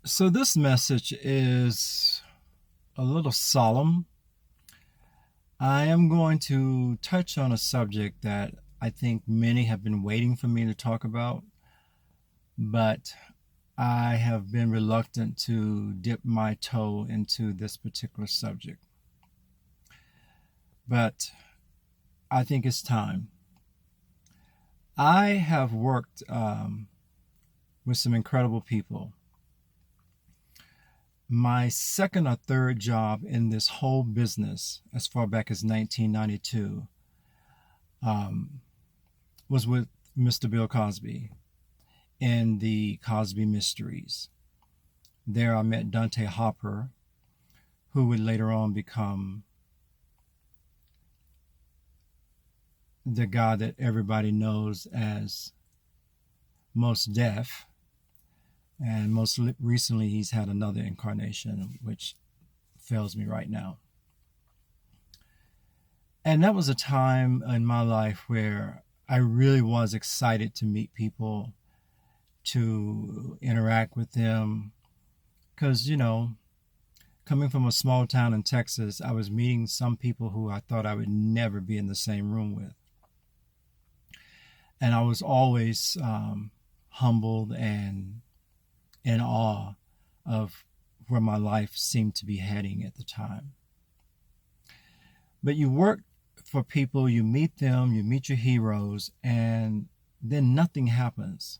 So, this message is a little solemn. I am going to touch on a subject that I think many have been waiting for me to talk about, but I have been reluctant to dip my toe into this particular subject. But I think it's time. I have worked with some incredible people. My second or third job in this whole business, as far back as 1992, um, was with Mr. Bill Cosby in the Cosby Mysteries. There I met Dante Hopper, who would later on become the guy that everybody knows as Mos Def. And most recently, he's had another incarnation, which fails me right now. And that was a time in my life where I really was excited to meet people, to interact with them. Because, coming from a small town in Texas, I was meeting some people who I thought I would never be in the same room with. And I was always humbled and in awe of where my life seemed to be heading at the time. But you work for people, you meet them, you meet your heroes, and then nothing happens.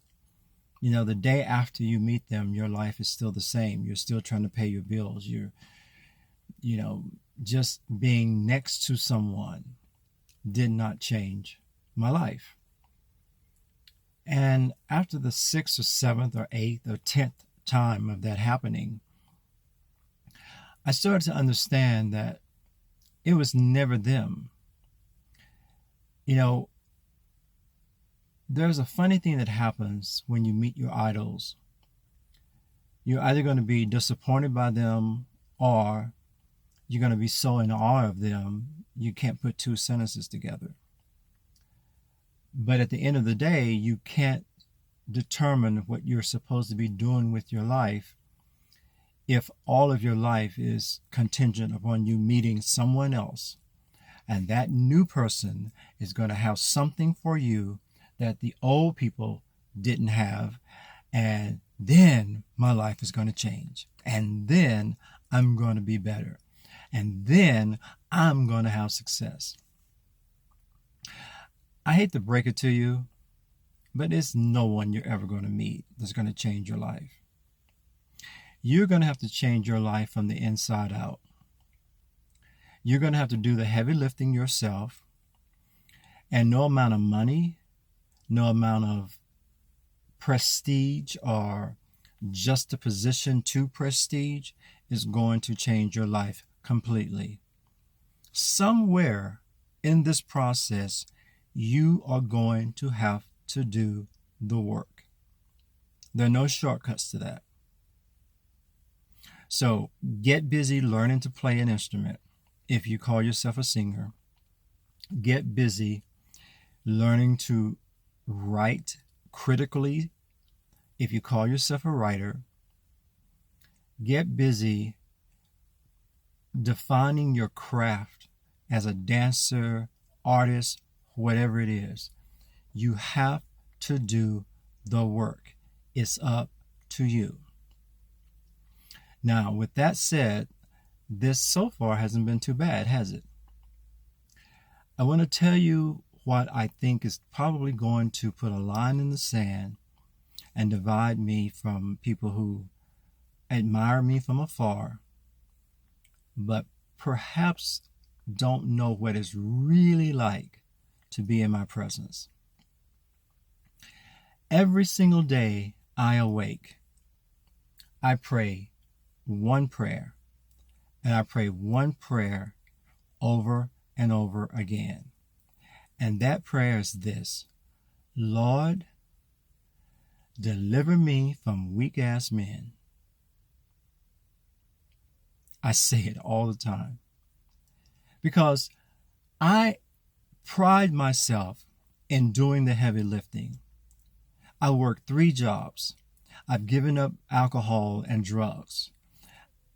The day after you meet them, your life is still the same. You're still trying to pay your bills. You know, just being next to someone did not change my life. And after the sixth or seventh or eighth or 10th time of that happening, I started to understand that it was never them. You know, there's a funny thing that happens when you meet your idols. You're either going to be disappointed by them or you're going to be so in awe of them you can't put two sentences together. But at the end of the day, you can't determine what you're supposed to be doing with your life if all of your life is contingent upon you meeting someone else. And that new person is going to have something for you that the old people didn't have. And then my life is going to change. And then I'm going to be better. And then I'm going to have success. I hate to break it to you, but it's no one you're ever going to meet that's going to change your life. You're going to have to change your life from the inside out. You're going to have to do the heavy lifting yourself, and no amount of money, no amount of prestige or juxtaposition to prestige is going to change your life completely. Somewhere in this process, you are going to have to do the work. There are no shortcuts to that. So get busy learning to play an instrument if you call yourself a singer. Get busy learning to write critically if you call yourself a writer. Get busy defining your craft as a dancer, artist, whatever it is. You have to do the work. It's up to you. Now, with that said, this so far hasn't been too bad, has it? I want to tell you what I think is probably going to put a line in the sand and divide me from people who admire me from afar, but perhaps don't know what it's really like to be in my presence. Every single day I awake, I pray one prayer, and I pray one prayer over and over again. And that prayer is this: Lord, deliver me from weak ass men. I say it all the time because I pride myself in doing the heavy lifting. I work 3 jobs. I've given up alcohol and drugs.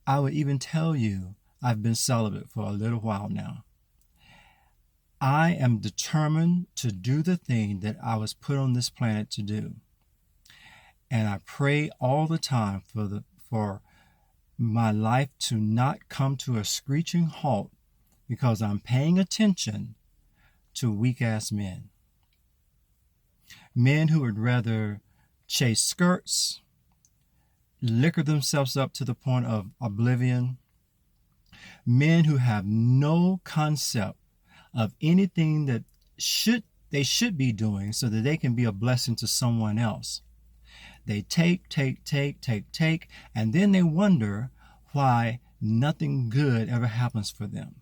I would even tell you I've been celibate for a little while now. I am determined to do the thing that I was put on this planet to do. And I pray all the time for my life to not come to a screeching halt because I'm paying attention to weak-ass men. Men who would rather chase skirts, liquor themselves up to the point of oblivion. Men who have no concept of anything that they should be doing so that they can be a blessing to someone else. They take, and then they wonder why nothing good ever happens for them.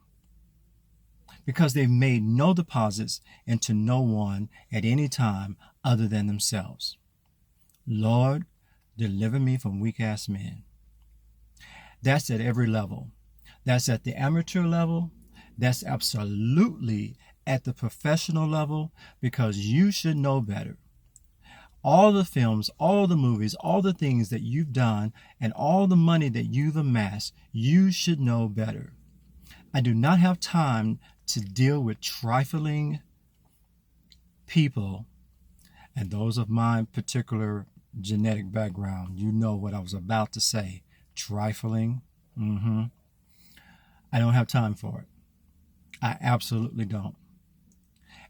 Because they've made no deposits into no one at any time other than themselves. Lord, deliver me from weak-ass men. That's at every level. That's at the amateur level. That's absolutely at the professional level, because you should know better. All the films, all the movies, all the things that you've done, and all the money that you've amassed, you should know better. I do not have time to deal with trifling people, and those of my particular genetic background, you know what I was about to say. Trifling. I don't have time for it. I absolutely don't.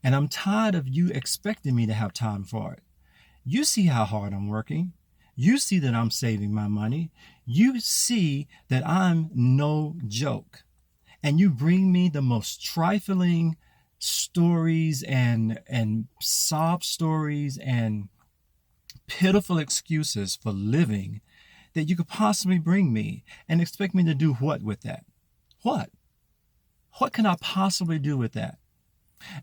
And I'm tired of you expecting me to have time for it. You see how hard I'm working. You see that I'm saving my money. You see that I'm no joke. And you bring me the most trifling stories and sob stories and pitiful excuses for living that you could possibly bring me, and expect me to do what with that? What? What can I possibly do with that?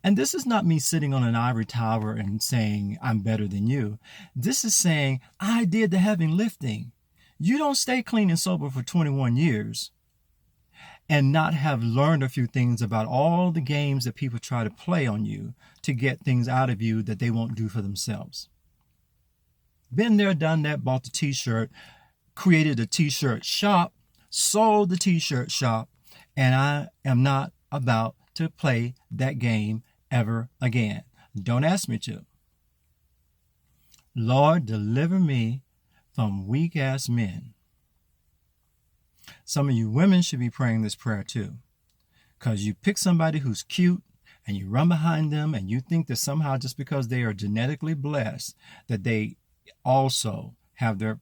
And this is not me sitting on an ivory tower and saying I'm better than you. This is saying I did the heavy lifting. You don't stay clean and sober for 21 years and not have learned a few things about all the games that people try to play on you to get things out of you that they won't do for themselves. Been there, done that, bought the t-shirt, created a t-shirt shop, sold the t-shirt shop, and I am not about to play that game ever again. Don't ask me to. Lord, deliver me from weak-ass men. Some of you women should be praying this prayer too, because you pick somebody who's cute and you run behind them and you think that somehow just because they are genetically blessed that they also have their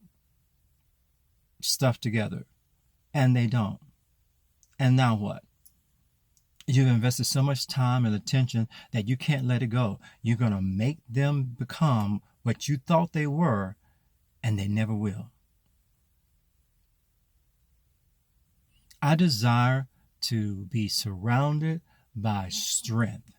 stuff together, and they don't. And now what? You've invested so much time and attention that you can't let it go. You're going to make them become what you thought they were, and they never will. I desire to be surrounded by strength.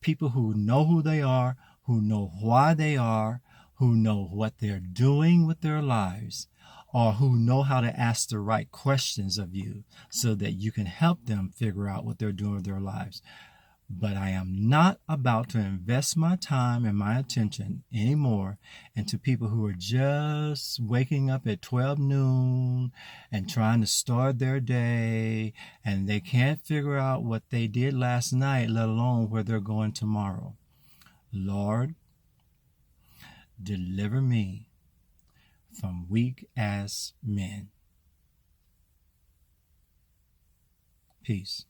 People who know who they are, who know why they are, who know what they're doing with their lives, or who know how to ask the right questions of you so that you can help them figure out what they're doing with their lives. But I am not about to invest my time and my attention anymore into people who are just waking up at 12 noon and trying to start their day, and they can't figure out what they did last night, let alone where they're going tomorrow. Lord, deliver me from weak-ass men. Peace.